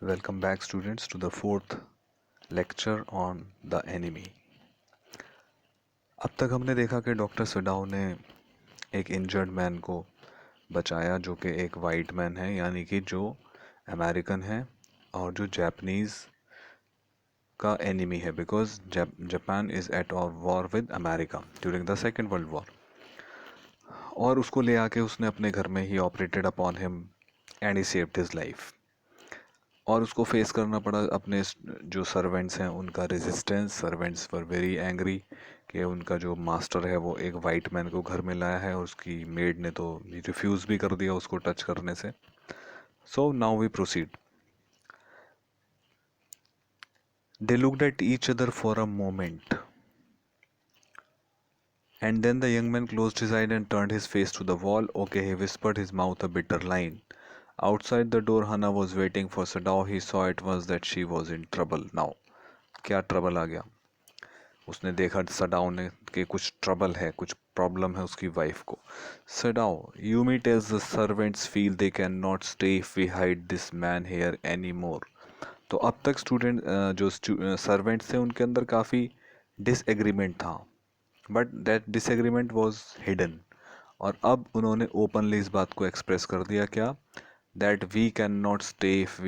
Welcome back, students, to the fourth lecture on the enemy. अब तक हमने देखा कि डॉक्टर सडाउ ने एक इंजर्ड मैन को बचाया जो कि एक वाइट मैन है, यानी कि जो अमेरिकन है और जो जापानीज का एनिमी है, because Japan is at war with America during the second world war. और उसको ले आके उसने अपने घर में ही operated upon him and he saved his life. और उसको फेस करना पड़ा अपने जो सर्वेंट्स हैं उनका resistance. Servants were very angry कि उनका जो मास्टर है वो एक वाइट मैन को घर में लाया है और उसकी मेड ने तो रिफ्यूज़ भी कर दिया उसको टच करने से। So now we proceed. They looked at each other for a moment and then the young man closed his eyes and turned his face to the wall. Okay, he whispered, his mouth a bitter line. Outside the door, Hannah was waiting for Sadao. He saw at once that she was in trouble. Now, क्या trouble आ गया? उसने देखा Sadao ने कि कुछ trouble है, कुछ problem है उसकी वाइफ को। Sadao, Yumi tells the servants feel they can not stay if we hide this man here any more. तो अब तक स्टूडेंट जो सर्वेंट्स थे उनके अंदर काफ़ी डिसएग्रीमेंट था, but that disagreement was hidden. और अब उन्होंने ओपनली इस बात को एक्सप्रेस कर दिया, क्या? That we can not stay if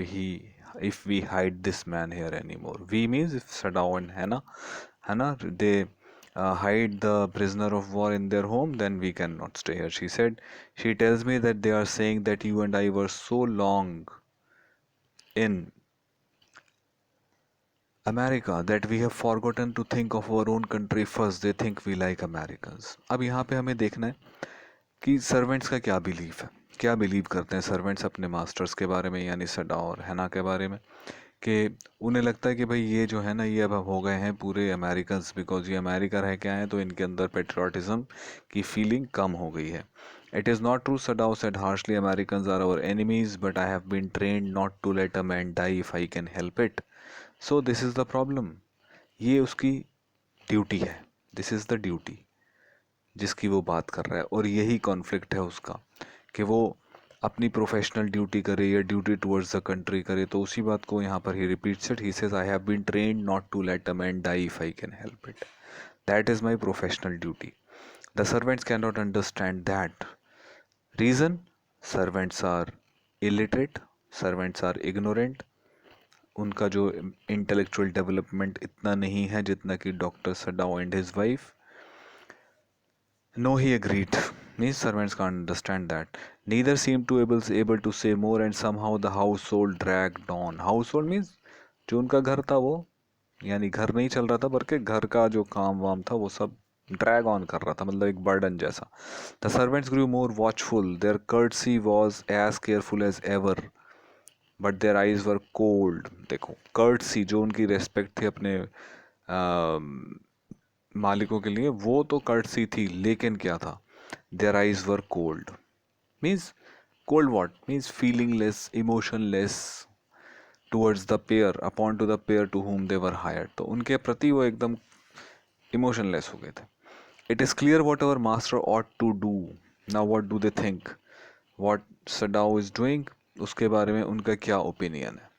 we hide this man here any more. We means if Sadao and है ना दे hide the prisoner of war in their home, then we cannot stay here. She said, she tells me that they are saying that you and I were so long in America that we have forgotten to think of our own country first. They think we like Americans. अब यहाँ पे हमें देखना है कि servants का क्या belief है, क्या बिलीव करते हैं सर्वेंट्स अपने मास्टर्स के बारे में, यानी सडा और हैना के बारे में। कि उन्हें लगता है कि भाई ये जो है ना ये अब हो गए हैं पूरे अमेरिकन्स, बिकॉज ये अमेरिका रह के आए हैं तो इनके अंदर पेट्रियाटिज्म की फीलिंग कम हो गई है। It is not true, Sadao said harshly, Americans are our enemies but I have been trained not to let a man die if I can help it. So this is the problem. ये उसकी duty है, this is the duty जिसकी वो बात कर रहा है, और यही कॉन्फ्लिक्ट है उसका कि वो अपनी प्रोफेशनल ड्यूटी करे या ड्यूटी टुवर्ड्स द कंट्री करे। तो उसी बात को यहाँ पर ही repeats it. He says, I have been trained not to let a man die if I can help it, that is my professional duty. The servants can not understand that reason. Servants are illiterate, servants are ignorant. उनका जो intellectual development इतना नहीं है जितना कि doctor Sadao and his wife. No, he agreed. Means servants can't understand that. Neither seemed to able to say more, and somehow the household dragged on. Household means जो उनका घर था वो, यानी घर नहीं चल रहा था बल्कि घर का जो काम वाम था वो सब ड्रैग ऑन कर रहा था, मतलब एक बर्डन जैसा। The servants grew more watchful, their courtesy was as careful as ever but their eyes were cold. देखो, कर्टसी जो उनकी रेस्पेक्ट थी अपने मालिकों के लिए, वो तो कर्टसी थी, लेकिन क्या था? Their eyes were cold. Means cold what means feelingless, emotionless towards the pair, upon to the pair to whom they were hired. तो उनके प्रति वो एकदम इमोशनलेस हो गए थे। It is clear what our master ought to do. Now what do they think what Sadao is doing, उसके बारे में उनका क्या ओपिनियन है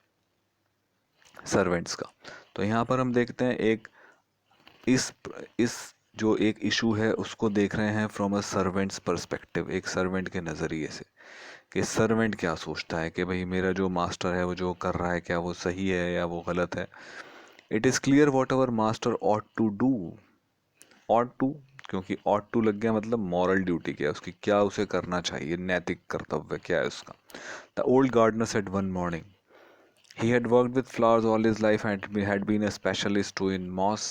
सर्वेंट्स का। तो यहाँ पर हम देखते हैं एक इस जो एक इशू है उसको देख रहे हैं फ्रॉम अ सर्वेंट्स पर्सपेक्टिव, एक सर्वेंट के नज़रिए से, कि सर्वेंट क्या सोचता है कि भाई मेरा जो मास्टर है वो जो कर रहा है क्या वो सही है या वो गलत है। It is clear what our master ought to do. Ought to, क्योंकि ऑट टू लग गया मतलब मॉरल ड्यूटी क्या है उसकी, क्या उसे करना चाहिए, नैतिक कर्तव्य क्या है उसका। The old gardener said one morning, he had worked with flowers all his life and had been a specialist too in moss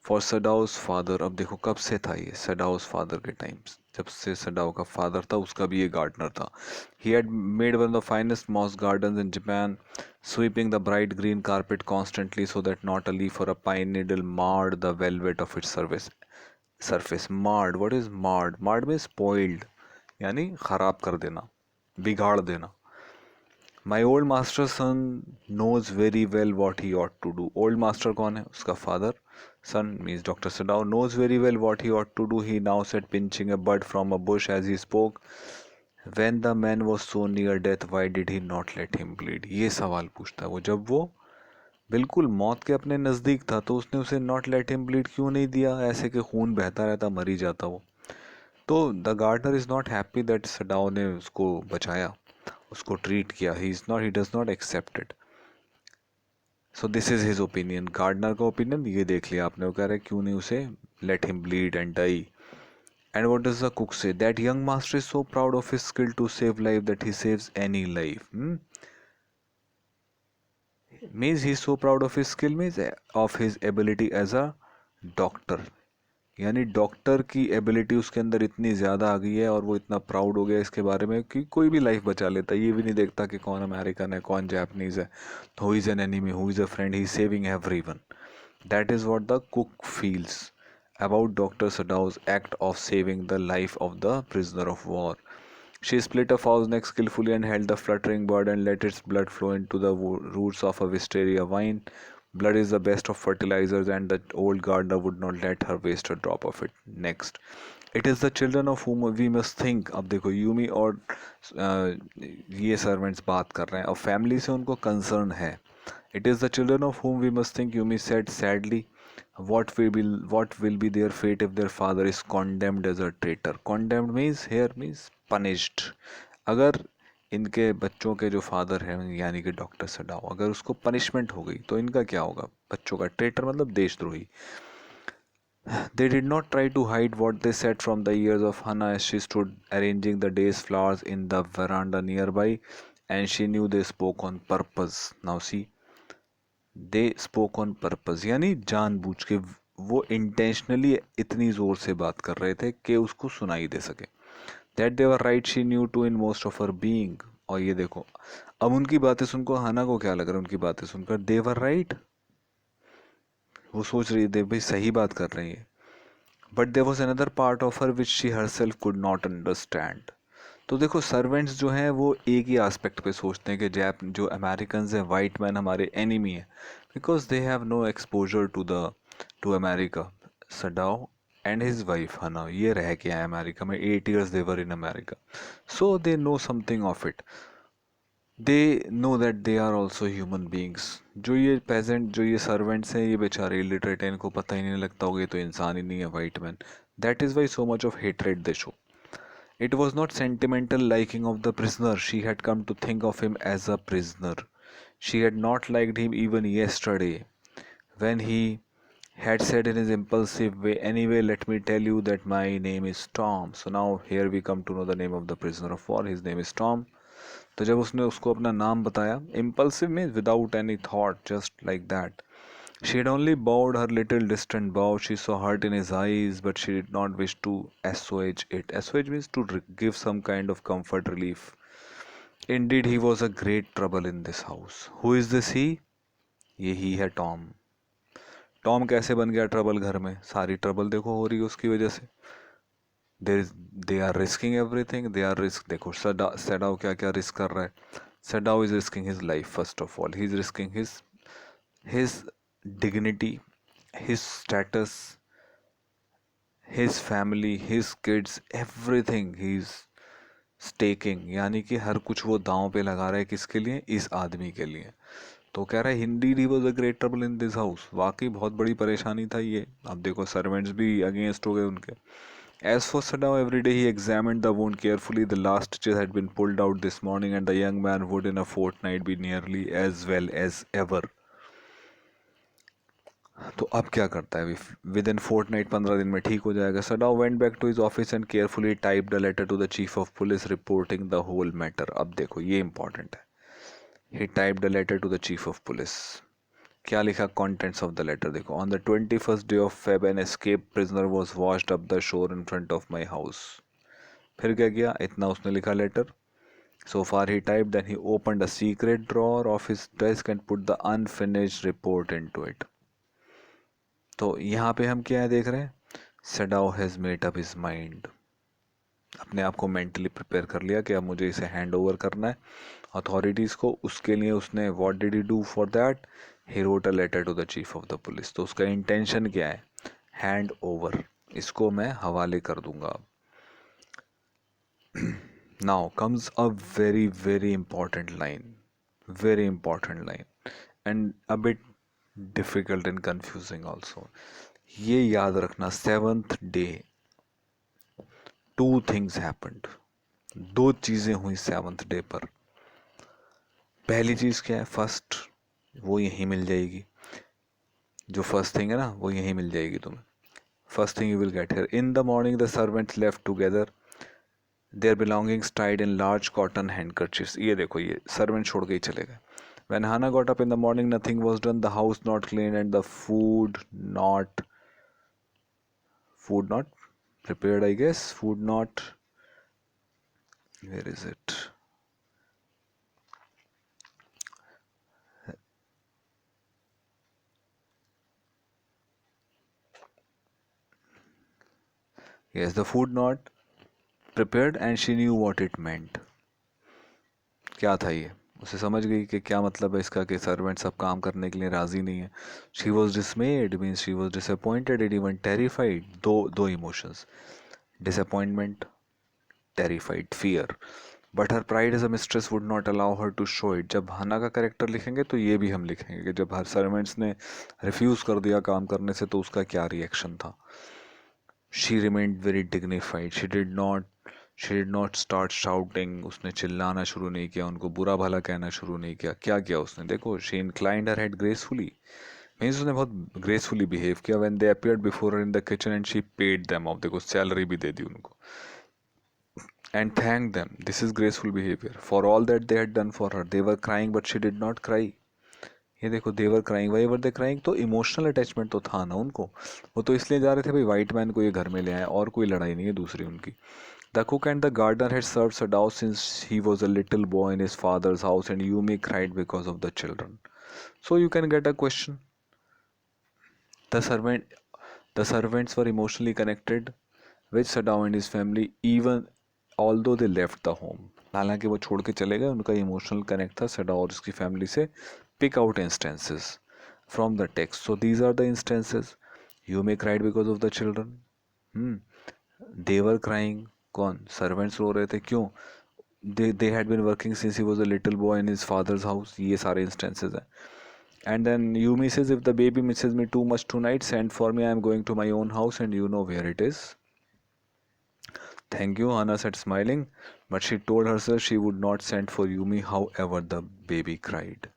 for Sadao's father. अब देखो कब से था ये, सडाउस फादर के टाइम, जब से सडाओ का फादर था उसका भी ये गार्डनर था। He had made one of the finest moss gardens in Japan, sweeping the bright green carpet constantly so that not a leaf or a pine needle marred the velvet of its surface. Marred, what is marred? Marred में spoiled, यानी खराब कर देना, बिगाड़ देना। My old master son knows very well what he ought to do. Old master कौन है? उसका father. Son means Dr. Sadao knows very well what he ought to do. He now said, pinching a bud from a bush as he spoke. When the man was so near death, why did he not let him bleed? ये सवाल पूछता है वो, जब वो बिल्कुल मौत के अपने नज़दीक था तो उसने उसे नॉट लेट हिम ब्लीड क्यों नहीं दिया, ऐसे कि खून बहता रहता, मर ही जाता वो। तो the gardener is not happy that Sadao ने उसको बचाया, उसको ट्रीट किया। He does not accept it. So this is his opinion. Gardener का ओपिनियन ये देख लिया आपने, वो कह रहा है क्यों नहीं उसे let him bleed and die. And what does the cook say? That young master is so proud of his skill to save life that he saves any life. Means he's so proud of his skill, means of his ability as a doctor. यानी doctor की ability उसके अंदर इतनी ज़्यादा आ गई है और वो इतना प्राउड हो गया इसके बारे में कि कोई भी लाइफ बचा लेता है। ये भी नहीं देखता कि कौन अमेरिकन है, कौन जापानीज़ है, who is an enemy, who is a friend, he is saving everyone. That is what the cook feels about Dr. Sadao's act of saving the life of the prisoner of war. She split a fowl's neck skillfully and held the fluttering bird and let its blood flow into the roots of a wisteria vine. Blood is the best of fertilizers, and the old gardener would not let her waste a drop of it. Next, it is the children of whom we must think. अब देखो Yumi और ये servants बात कर रहे हैं और family से उनको कंसर्न है। It is the children of whom we must think, Yumi said sadly. What will be their fate if their father is condemned as a traitor? Condemned means here means punished. अगर इनके बच्चों के जो father हैं यानी कि doctor Sadao, अगर उसको पनिशमेंट हो गई तो इनका क्या होगा? बच्चों का। ट्रेटर मतलब देशद्रोही। They did not try to hide what they said from the ears of Hannah as she stood arranging the day's flowers in the veranda nearby, and she knew they spoke on purpose. Now see, they spoke on purpose यानी जानबूझ के वो intentionally इतनी जोर से बात कर रहे थे कि उसको सुनाई दे सके। That they were right she knew too in most of her being। और ये देखो, अब उनकी बातें सुनकर हना को क्या लग रहा है? उनकी बातें सुनकर they were right, वो सोच रही थी भाई सही बात कर रही है। But there was another part of her which she herself could not understand. तो देखो सर्वेंट्स जो हैं वो एक ही एस्पेक्ट पे सोचते हैं कि जो अमेरिकन हैं, वाइट मैन हमारे एनिमी है, because they have no exposure to America. Sadao and his wife Hana ये रह के आए अमेरिका में, 8 years they were in America, so they know something of it. They know that they are also human beings. जो ये pageant, जो ये servants हैं, ये बेचारे इलिटरेट हैं, इनको पता ही नहीं लगता होगा ये तो इंसान ही नहीं है, white man. That is why so much of hatred they show. It was not sentimental liking of the prisoner, she had come to think of him as a prisoner. She had not liked him even yesterday when he had said in his impulsive way, anyway let me tell you that my name is Tom. So now here we come to know the name of the prisoner of war. His name is Tom. तो जब उसने उसको अपना नाम बताया, impulsive means without any thought, just like that. She had only bowed her little distant bow. She saw hurt in his eyes, but she did not wish to assuage it. Assuage means to give some kind of comfort, relief. Indeed, he was a great trouble in this house. Who is this he? ये ही है Tom. Tom कैसे बन गया trouble घर में? सारी trouble देखो हो रही है उसकी वजह से। They are risking everything, they are risk. देखो सडाओ क्या क्या रिस्क कर रहा है। Sadao is risking his life first of all, he is risking his dignity, his status, his family, his kids, everything he is staking। यानी कि हर कुछ वो दांव पे लगा रहा है, किसके लिए? इस आदमी के लिए। तो कह रहा है Hindi he was a great trouble in this house, वाकई बहुत बड़ी परेशानी था ये। अब देखो सर्वेंट्स भी अगेंस्ट हो गए उनके। As for Sadao, every day he examined the wound carefully. The last stitches had been pulled out this morning, and the young man would in a fortnight be nearly as well as ever. तो अब क्या करता है? With in Fortnite, 15 दिन में ठीक हो जाएगा। Sadao went back to his office and carefully typed a letter to the chief of police reporting the whole matter. अब देखो ये इंपॉर्टेंट है। He typed a letter to the chief of police. क्या लिखा? कंटेंट्स ऑफ द लेटर देखो। On the 21st day of Feb an escape prisoner was washed up the shore in front of my house। फिर क्या किया? इतना उसने लिखा letter. So far he typed, then he opened a secret drawer of his desk and put the unfinished report into it। तो यहाँ पे हम क्या देख रहे हैं? Sadao has made up his mind. अपने आप को मेंटली प्रिपेयर कर लिया कि अब मुझे इसे हैंड ओवर करना है अथॉरिटीज़ को। उसके लिए उसने what did he do for that? He wrote a letter to the chief of the police. तो उसका इंटेंशन क्या है? हैंड ओवर, इसको मैं हवाले कर दूंगा। Now comes a very, very important line. Very important line. And a bit difficult and confusing also. ये याद रखना, seventh day two things happened, दो चीजें हुई सेवंथ डे पर. पहली चीज क्या है? फर्स्ट, वो यहीं मिल जाएगी. जो फर्स्ट थिंग है ना, वो यहीं मिल जाएगी तुम्हें. First thing you will get here. In the morning the servants left together their belongings tied in large cotton handkerchiefs. ये देखो, ये सर्वेंट छोड़ के ही चले गए. When Hannah got up in the morning, nothing was done. The house not cleaned and the food not prepared, I guess. Food not, where is it? Yes, the food not prepared and she knew what it meant. क्या था ये? उसे समझ गई कि क्या मतलब है इसका, कि सर्वेंट सब काम करने के लिए राजी नहीं है. She was dismayed, means she was disappointed and even terrified. दो emotions, disappointment, terrified, fear. But her pride as a mistress would not allow her to show it. जब हना का कैरेक्टर लिखेंगे तो ये भी हम लिखेंगे कि जब हर सर्वेंट्स ने रिफ्यूज कर दिया काम करने से तो उसका क्या रिएक्शन था. She remained very dignified. She did not start shouting. उसने चिल्लाना शुरू नहीं किया, उनको बुरा भला कहना शुरू नहीं किया. क्या किया उसने? देखो, she inclined her head gracefully. Means उसने बहुत ग्रेसफुली बिहेव किया. When they appeared before her in the kitchen and she paid them off. देखो, सैलरी भी दे दी उनको. And thanked them. This is graceful behavior for all that they had done for her. They were crying but she did not cry. ये देखो, they were crying. Why were they crying? तो emotional attachment तो था ना उनको. वो तो इसलिए जा रहे थे भाई, वाइट मैन को ये घर में ले आए, और कोई लड़ाई नहीं है दूसरी उनकी. The cook and the gardener had served Sadao since he was a little boy in his father's house, and Yumi cried because of the children. So you can get a question. The servant, the servants were emotionally connected with Sadao and his family even although they left the home. हालांकि वो छोड़ के चले गए, उनका emotional connect था सडा और उसकी फैमिली से. Pick out instances from the text. So these are the instances. You may cried because of the children. They were crying. कौन? सर्वेंट्स रो रहे थे. क्यों? They had been working since he was a little boy in his father's house. ये सारे instances हैं. And then Yumi says, if the baby misses me too much tonight, send for me. I am going to my own house and you know where it is. Thank you, Hannah said, smiling, but she told herself she would not send for Yumi however the baby cried.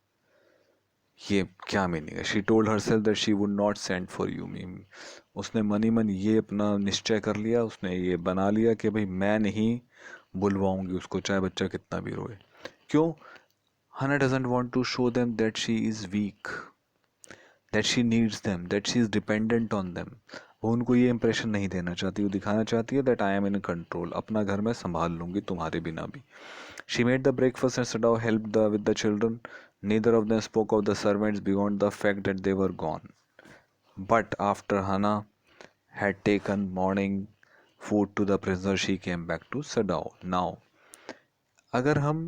ये क्या meaning है? She told herself that she would not send for Yumi. उसने money मन ये अपना निश्चय कर लिया, उसने ये बना लिया कि भाई मैं नहीं बुलवाऊंगी उसको, चाहे बच्चा कितना भी रोए. क्यों? Hannah doesn't want to show them that she is weak, that she needs them, that she is dependent on them. वो उनको ये इंप्रेशन नहीं देना चाहती. वो दिखाना चाहती है that I am in control, अपना घर मैं संभाल लूंगी तुम्हारे बिना भी. She made the breakfast and Sadao helped with the children. Neither of them spoke of the servants beyond the fact that they were gone. But after Hannah had taken morning food to the prisoner, she came back to Sadao. Now, अगर हम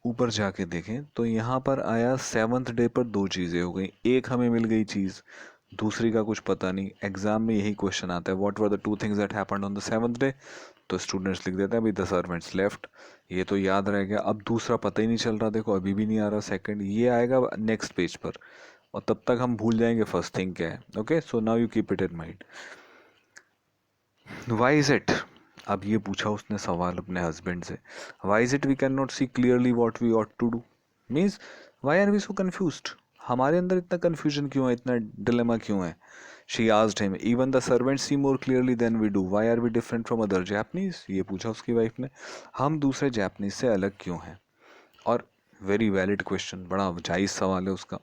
ऊपर जाके देखें तो यहाँ पर आया seventh day पर दो चीज़ें हो गई. एक हमें मिल गई चीज़, दूसरी का कुछ पता नहीं. एग्जाम में यही क्वेश्चन आता है, what were the two things that happened on the seventh day. तो स्टूडेंट्स लिख देते हैं भाई द सर्वेंट्स लेफ्ट. ये तो याद रह गया. अब दूसरा पता ही नहीं चल रहा. देखो, अभी भी नहीं आ रहा सेकंड. ये आएगा नेक्स्ट पेज पर और तब तक हम भूल जाएंगे फर्स्ट थिंग क्या है. Okay, so now you keep it in mind. Why is it? अब ये पूछा उसने सवाल अपने हस्बैंड से. Why is it we can not see clearly what we ought to do. Means why are we so confused? हमारे अंदर इतना कन्फ्यूजन क्यों है, इतना डिलेमा क्यों है? She asked him, even the servants see more clearly than we do. Why are we different from other Japanese. ये पूछा उसकी वाइफ ने, हम दूसरे जैपनीज से अलग क्यों हैं? और वेरी वैलिड क्वेश्चन, बड़ा जायज़ सवाल है उसका.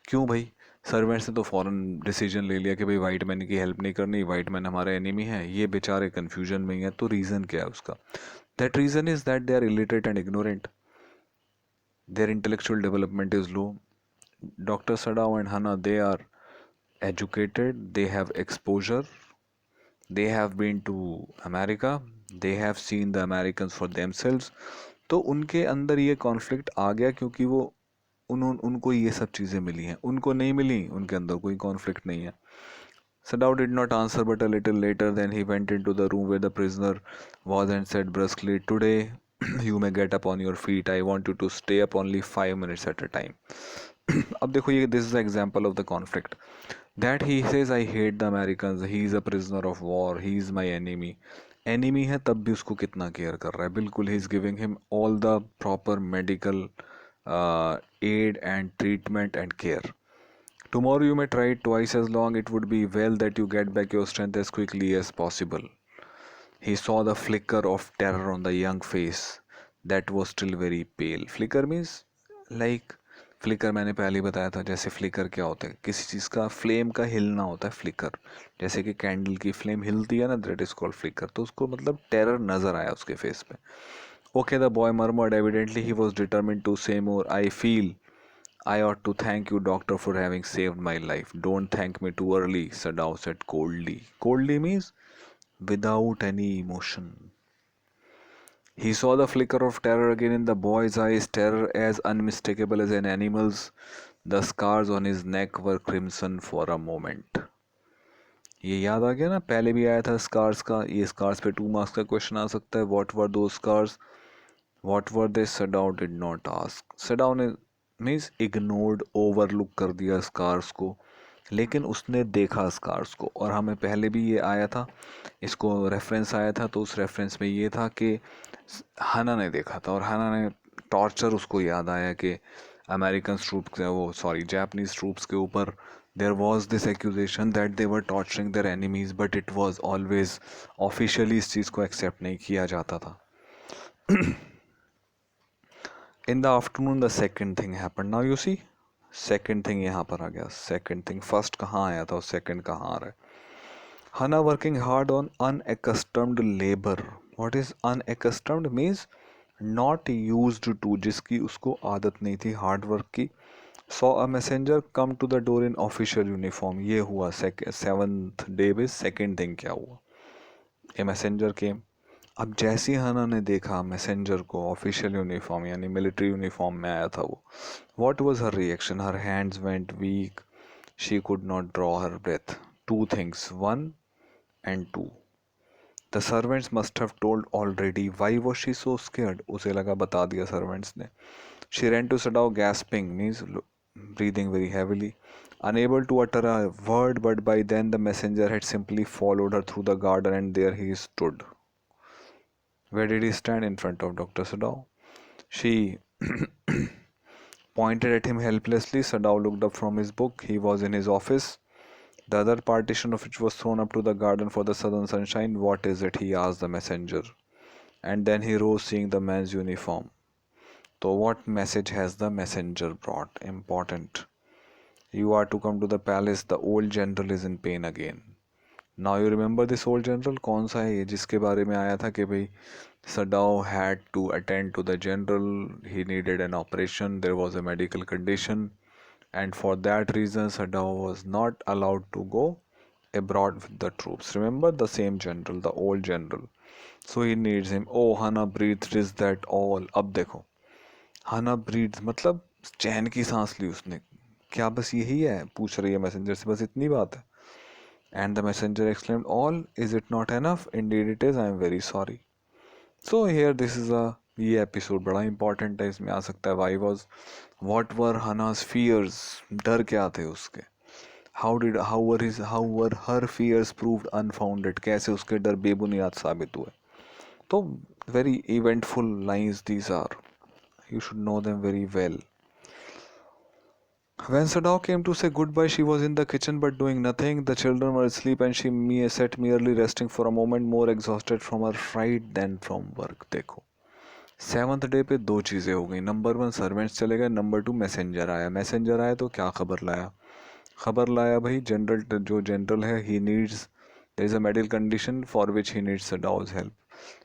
क्यों भाई? सर्वेंट्स ने तो फ़ौरन डिसीजन ले लिया कि भाई वाइट मैन की हेल्प नहीं करनी, वाइट मैन हमारा एनिमी है. ये बेचारे कन्फ्यूजन में ही है. तो रीज़न क्या है उसका? That reason is that they are illiterate and ignorant. Their intellectual development is low. Dr. Sadao and Hannah, they are educated, they have exposure, they have been to America, they have seen the Americans for themselves. तो उनके अंदर ये conflict आ गया क्योंकि वो उनको ये सब चीज़ें मिली हैं, उनको नहीं मिली. उनके अंदर कोई कॉन्फ्लिक्ट नहीं है. Sadao did not answer, but a little later then he went into the room where the prisoner was and said brusquely, "Today You may get up on your feet. I want you to stay up only 5 minutes at a time. अब देखो ये this is the example of the conflict that he says I hate the Americans. He is a prisoner of war. He is my enemy. Enemy है तब भी उसको कितना care कर रहा है. बिल्कुल he is giving him all the proper medical aid and treatment and care. Tomorrow you may try it twice as long. It would be well that you get back your strength as quickly as possible. He saw the flicker of terror on the young face that was still very pale. Flicker means like flicker मैंने पहले ही बताया था. जैसे flicker क्या होता है, किसी चीज़ का फ्लेम का हिलना होता है फ्लिकर. जैसे कि कैंडल की फ्लेम हिलती है ना, दैट इज कॉल्ड फ्लिकर. तो उसको मतलब टेरर नजर आया उसके फेस पे. Okay, the boy murmured. Evidently he was determined to say more. I feel I ought to thank you, doctor, for having saved my life. Don't thank me too early, Sadao said coldly. Coldly means without any emotion. He saw the flicker of terror again in the boy's eyes, terror as unmistakable as an animal's. The scars on his neck were crimson for a moment. ये याद आ गया ना, पहले भी आया था scars का. ये स्कार्स पे 2 मार्क्स का क्वेश्चन आ सकता है. What were those scars, what were they? Sadao did not ask. Sadao ने मीन्स इग्नोर्ड, ओवरलुक कर दिया स्कार्स को, लेकिन उसने देखा स्कार्स को. और हमें पहले भी ये आया था, इसको रेफरेंस आया था, तो उस रेफरेंस में ये था कि हना ने देखा था और हना ने टॉर्चर, उसको याद आया कि अमेरिकन ट्रूप्स, वो सॉरी जापानीज ट्रूप्स के ऊपर there was this accusation that they were torturing their enemies, but it was always officially इस चीज़ को accept नहीं किया जाता था. In the afternoon the second thing happened. Now you see, second thing यहाँ पर आ गया. second thing, first कहाँ आया था और second कहाँ आ रहा है. Hannah working hard on unaccustomed labor. What is unaccustomed? Means not used to, जिसकी उसको आदत नहीं थी हार्ड वर्क की. Saw a messenger come to the door in official uniform. ये हुआ seventh day में second thing क्या हुआ. A messenger came. अब जैसी हना ने देखा मैसेंजर को ऑफिशियल यूनिफॉर्म यानी मिलिट्री यूनिफॉर्म में आया था वो, what was her reaction? Her hands went weak, she could not draw her breath. 2 things, 1 and 2. The servants must have told already. Why was she so scared? उसे लगा बता दिया servants ने. She ran to Sadao gasping means breathing very heavily, unable to utter a word, but by then the messenger had simply followed her through the garden and there he stood. Where did he stand? In front of Dr. Sadao. She pointed at him helplessly. Sadao looked up from his book. He was in his office, the other partition of which was thrown up to the garden for the southern sunshine. What is it? He asked the messenger. And then he rose, seeing the man's uniform. So what message has the messenger brought? Important. You are to come to the palace. The old general is in pain again. Now you remember this old general? कौन सा है ये जिसके बारे में आया था कि भाई Sadao had to attend to the general. He needed an operation. There was a medical condition, and for that reason Sadao was not allowed to go abroad with the troops. Remember the same general, the old general. So he needs him. Oh, Hannah breathed. Is that all? अब देखो, Hannah breathed मतलब चैन की सांस ली उसने. क्या बस यही है? पूछ रही है मैसेंजर से, बस इतनी बात है. And the messenger exclaimed, all? Is it not enough? Indeed it is. I am very sorry. So here this is a, ये एपिसोड बड़ा इंपॉर्टेंट है. इसमें आ सकता है why was, what were Hannah's fears? डर क्या थे उसके? How were her fears proved unfounded? कैसे उसके डर बेबुनियाद साबित हुए? तो very eventful lines these are. You should know them very well. When Sadao came to say goodbye, she was in the kitchen but doing nothing. The children were asleep and she sat merely resting for a moment, more exhausted from her fright than from work. देखो, 7th day पे 2 चीज़ें हो गई. Number 1 servants चले गए, number 2 messenger आया. Messenger आया तो क्या खबर लाया? खबर लाया भाई जनरल, जो जनरल है he needs, there is a medical condition for which he needs Sadao's help.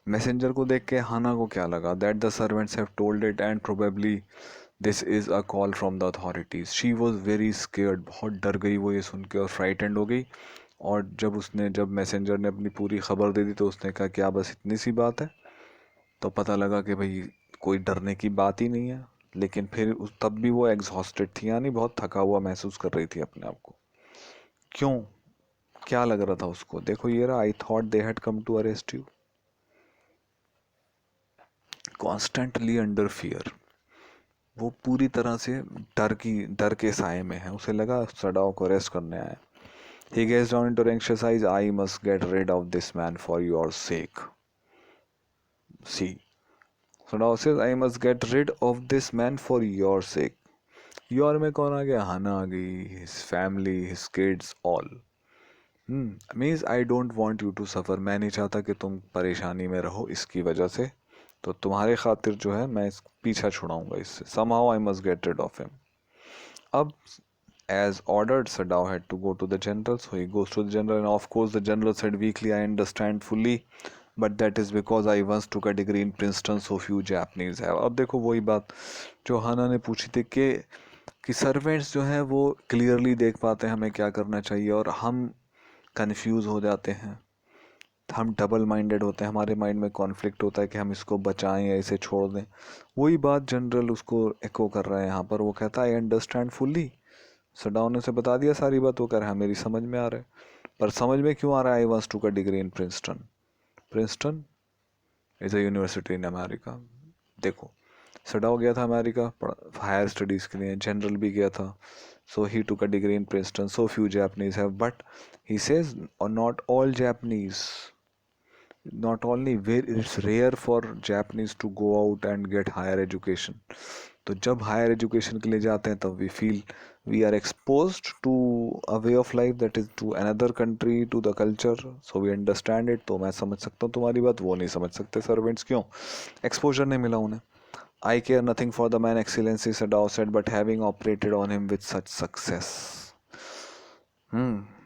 Messenger को देख के हाना को क्या लगा? That the servants have told it and probably this is a call from the authorities. She was very scared. बहुत डर गई वो ये सुन के और फ्राइटेंड हो गई. और जब मैसेंजर ने अपनी पूरी खबर दे दी तो उसने कहा क्या बस इतनी सी बात है? तो पता लगा कि भाई कोई डरने की बात ही नहीं है. लेकिन फिर तब भी वो एग्जॉस्टेड थी, यानी बहुत थका हुआ महसूस कर रही थी अपने आप को. क्यों? क्या लग रहा था उसको? देखो ये रहा, I thought they had come to arrest you. Constantly under fear, वो पूरी तरह से डर के साए में है। उसे लगा सडाओ को अरेस्ट करने आया। He gazed down into her anxious eyes. I must get rid of this man for your sake. See, Sadao says, I must get rid of this man for your sake. Your में कौन आ गया? हाना आ गई, his family, his kids, all. Means I don't want you to suffer. मैं नहीं चाहता कि तुम परेशानी में रहो इसकी वजह से, तो तुम्हारे खातिर जो है मैं पीछा छुड़ाऊंगा इससे. Somehow I must get rid of him. अब as ordered, Sadao had to go to the general, so he goes to the general, and of course the general said weakly, I understand fully, but that is because I once took a degree in Princeton, so few Japanese have. अब देखो वही बात जो हाना ने पूछी थी कि servants जो हैं वो क्लियरली देख पाते हैं हमें क्या करना चाहिए, और हम कंफ्यूज हो जाते हैं, हम डबल माइंडेड होते हैं, हमारे माइंड में कॉन्फ्लिक्ट होता है कि हम इसको बचाएं या इसे छोड़ दें. वही बात जनरल उसको एको कर रहा है यहाँ पर. वो कहता है आई अंडरस्टैंड फुल्ली. सडाओ ने उसे बता दिया सारी बात. वो कह रहा है मेरी समझ में आ रहा है, पर समझ में क्यों आ रहा है? आई वांट्स टू का degree in Princeton. Princeton is a university in America. देखो सडाओ गया था अमेरिका हायर स्टडीज़ के लिए, जनरल भी गया था, सो ही टू का degree in Princeton. So few Japanese have, but he says not all Japanese, not only it's rare for Japanese to go out and get higher education. तो जब higher education के लिए जाते हैं तब we feel we are exposed to a way of life that is to another country, to the culture, so we understand it. तो मैं समझ सकता हूँ तुम्हारी बात, वो नहीं समझ सकते सर्वेंट्स. क्यों? एक्सपोजर नहीं मिला उन्हें. I care nothing for the man, Excellency, Sadao said, but having operated on him with such success.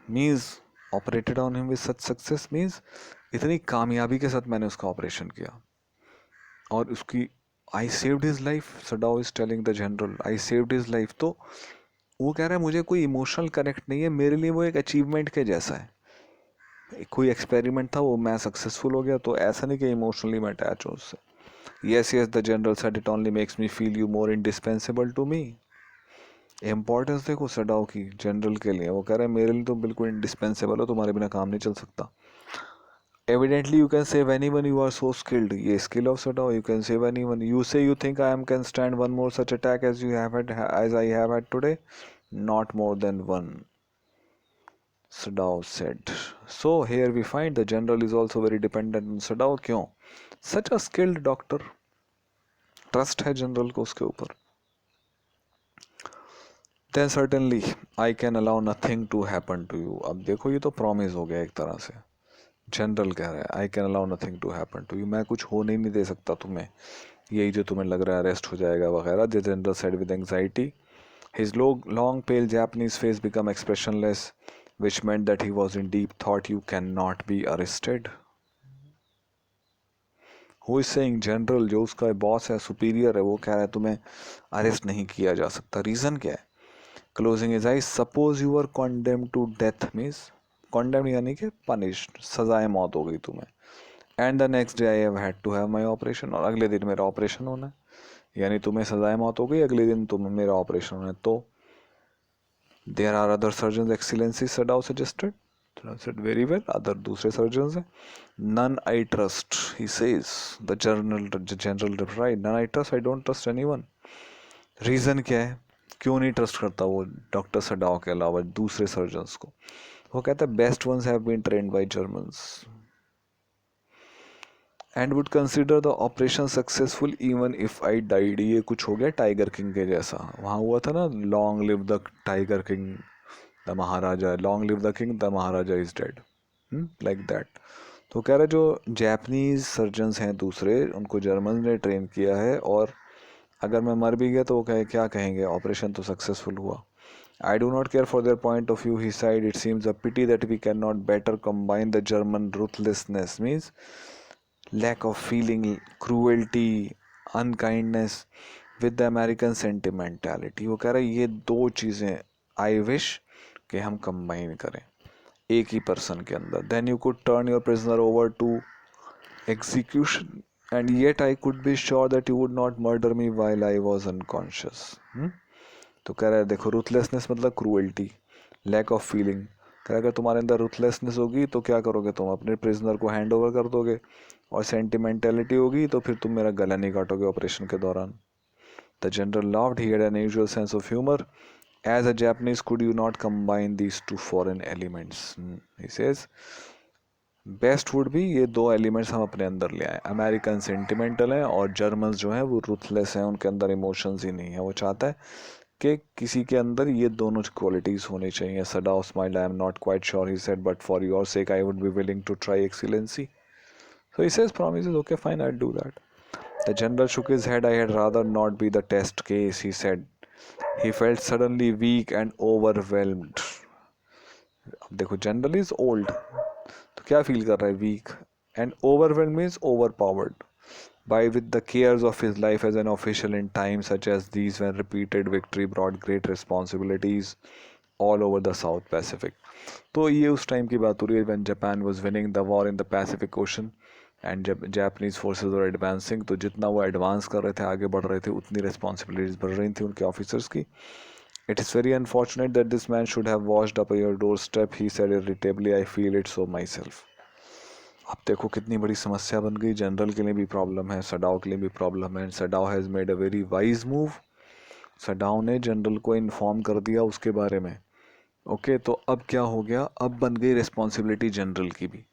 Means operated on him with such success means इतनी कामयाबी के साथ मैंने उसका ऑपरेशन किया और उसकी I saved his life. Sadao is telling the general I saved his life. तो वो कह रहा है मुझे कोई इमोशनल कनेक्ट नहीं है, मेरे लिए वो एक अचीवमेंट के जैसा है. कोई एक्सपेरिमेंट था, वो मैं सक्सेसफुल हो गया, तो ऐसा नहीं कि इमोशनली मैं अटैच हूँ उससे. Yes yes the general said, it only makes me feel you more indispensable to me. Importance देखो सडाओ की जनरल के लिए. वो कह रहा है मेरे लिए तो बिल्कुल इंडिस्पेंसिबल हो, तुम्हारे बिना काम नहीं चल सकता. Evidently you can save anyone, you are so skilled. ये skill of Sadao, you can save anyone. You say you think I can stand one more such attack as I have had today? Not more than one, Sadao said. So here we find the general is also very dependent on Sadao. क्यों? Such a skilled doctor. Trust है general को उसके ऊपर. Then certainly I can allow nothing to happen to you. अब देखो ये तो promise हो गया एक तरह से. जनरल कह रहा है I can allow nothing to happen to you, मैं कुछ होने नहीं दे सकता तुम्हें, यही जो तुम्हें लग रहा है अरेस्ट हो जाएगा वगैरह. The general said with anxiety. His long pale Japanese face become expressionless which meant that he was in deep thought. You can not be arrested. Who is saying? General जो उसका बॉस है, superior है, वो कह रहा है तुम्हें arrest नहीं किया जा सकता. रीज़न क्या है? Closing his eyes, suppose you are condemned to death. Means condemned यानी कि पनिश्ड, सजाए मौत हो गई तुम्हें. And the next day I have had to have my operation, और अगले दिन मेरा ऑपरेशन होना है. यानी तुम्हें सजाए मौत हो गई, अगले दिन तुम्हें मेरा ऑपरेशन होना है. तो there are other surgeon excellency, Sadao suggested. Said very well, other दूसरे सर्जन हैं. None I trust, he says. The general replied, none I trust, I don't trust anyone. Reason क्या है? क्यों नहीं ट्रस्ट करता वो डॉक्टर सडाओ के अलावा दूसरे सर्जन्स को? वो कहता है best ones have been trained by Germans and would consider the operation successful even if I died. ये कुछ हो गया टाइगर किंग के जैसा. वहाँ हुआ था ना, long live the tiger king the Maharaja, long live the king the Maharaja is dead, like that. तो कह रहा है जो जैपनीज सर्जन्स हैं दूसरे, उनको जर्मन ने ट्रेन किया है, और अगर मैं मर भी गया तो वो क्या कहेंगे, ऑपरेशन तो सक्सेसफुल हुआ. I do not care for their point of view, he said. It seems a pity that we cannot better combine the German ruthlessness, means lack of feeling, cruelty, unkindness, with the American sentimentality. वो कह रहा है ये दो चीज़ें I wish कि हम combine करें एक ही person के अंदर. Then you could turn your prisoner over to execution, and yet I could be sure that you would not murder me while I was unconscious. तो कह रहा है देखो, रूथलेसनेस मतलब क्रूएल्टी, लैक ऑफ फीलिंग. कह रहा है अगर तुम्हारे अंदर रूथलेसनेस होगी तो क्या करोगे तुम? अपने प्रिजनर को हैंड ओवर कर दोगे, और सेंटिमेंटेलिटी होगी तो फिर तुम मेरा गला नहीं काटोगे ऑपरेशन के दौरान. The general laughed. He had an unusual sense of humor. As a Japanese, could you not combine these two foreign elements? He says, best would भी ये दो एलिमेंट्स हम अपने अंदर ले आए. अमेरिकन सेंटिमेंटल हैं और जर्मन्स जो हैं वो रुथलेस हैं, उनके अंदर इमोशंस ही नहीं है. वो चाहता है कि किसी के अंदर ये दोनों क्वालिटीज़ होनी चाहिए. Sadao smiled. I am not quite sure, he said, but for your sake I would be willing to try excellency. So he says, promises, okay, fine, I'll do that. The general shook his head. I had rather not be the test case, he said. He felt suddenly weak and overwhelmed. अब देखो, general is old तो क्या feel कर रहा है? Weak. And overwhelmed means overpowered by with the cares of his life as an official in times such as these when repeated victory brought great responsibilities all over the South Pacific. तो ये उस time की बात हो रही है when Japan was winning the war in the Pacific Ocean and जब Japanese forces were advancing. तो जितना वो एडवांस कर रहे थे, आगे बढ़ रहे थे, उतनी रिस्पॉन्सिबिलिटीज बढ़ रही थी उनके ऑफिसर्स की. It is very unfortunate that this man should have washed up at your doorstep, he said irritably. I feel it so myself. अब देखो कितनी बड़ी समस्या बन गई. जनरल के लिए भी प्रॉब्लम है, सडाओ के लिए भी प्रॉब्लम है. Sadao has made a very wise move. Sadao ने जनरल को इन्फॉर्म कर दिया उसके बारे में. ओके, तो अब क्या हो गया? अब बन गई रिस्पॉन्सिबिलिटी जनरल की भी.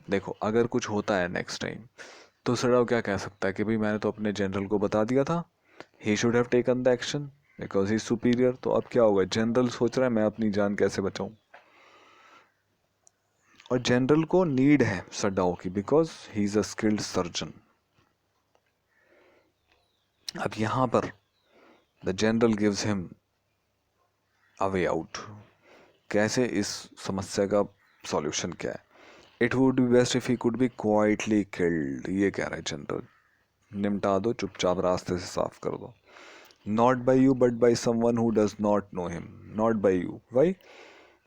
देखो, अगर कुछ होता है नेक्स्ट टाइम तो सडाओ क्या कह सकता है कि भाई मैंने तो अपने जनरल को बता दिया था, he should have taken the action because he superior. तो अब क्या होगा? जनरल सोच रहा है मैं अपनी जान कैसे बचाऊं, और जनरल को नीड है सडाओ की because he is a skilled surgeon. अब यहां पर the general gives him a way out. कैसे? इस समस्या का सॉल्यूशन क्या है? It would be best if he could be quietly killed. ये कह रहा है जनरल, निमटा दो, चुपचाप रास्ते से साफ कर दो. Not by you but by someone who does not know him. Not by you. Why?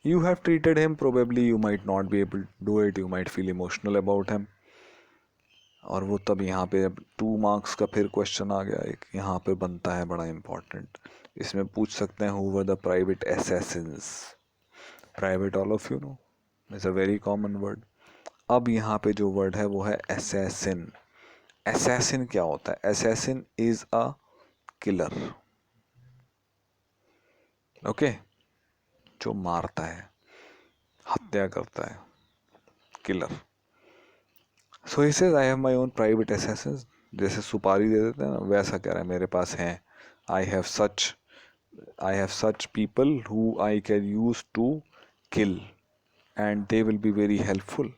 You have treated him, probably you might not be able to do it, you might feel emotional about him. और वो तब यहाँ पे अब 2 marks का फिर question आ गया. एक यहाँ पे बनता है बड़ा इम्पॉर्टेंट. इसमें पूछ सकते हैं who were the private assassins. Private all of you know is a very common word. अब यहाँ पे जो वर्ड है वो है assassin. assassin क्या होता है? assassin is a killer. Okay, जो मारता है, हत्या करता है, killer. So he says I have my own private assassins. जैसे सुपारी दे देते हैं ना, वैसा कह रहा है मेरे पास हैं. I have such people who I can use to kill and they will be very helpful.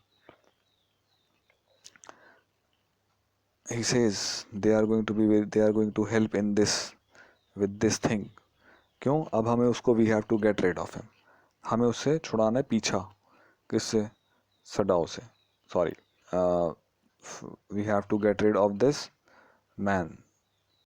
He says they are going to help in this with this thing. क्यों? अब हमें उसको we have to get rid of him. हमें उससे छुड़ाना है पीछा. किससे? सडाओ से. Sorry, we have to get rid of this man.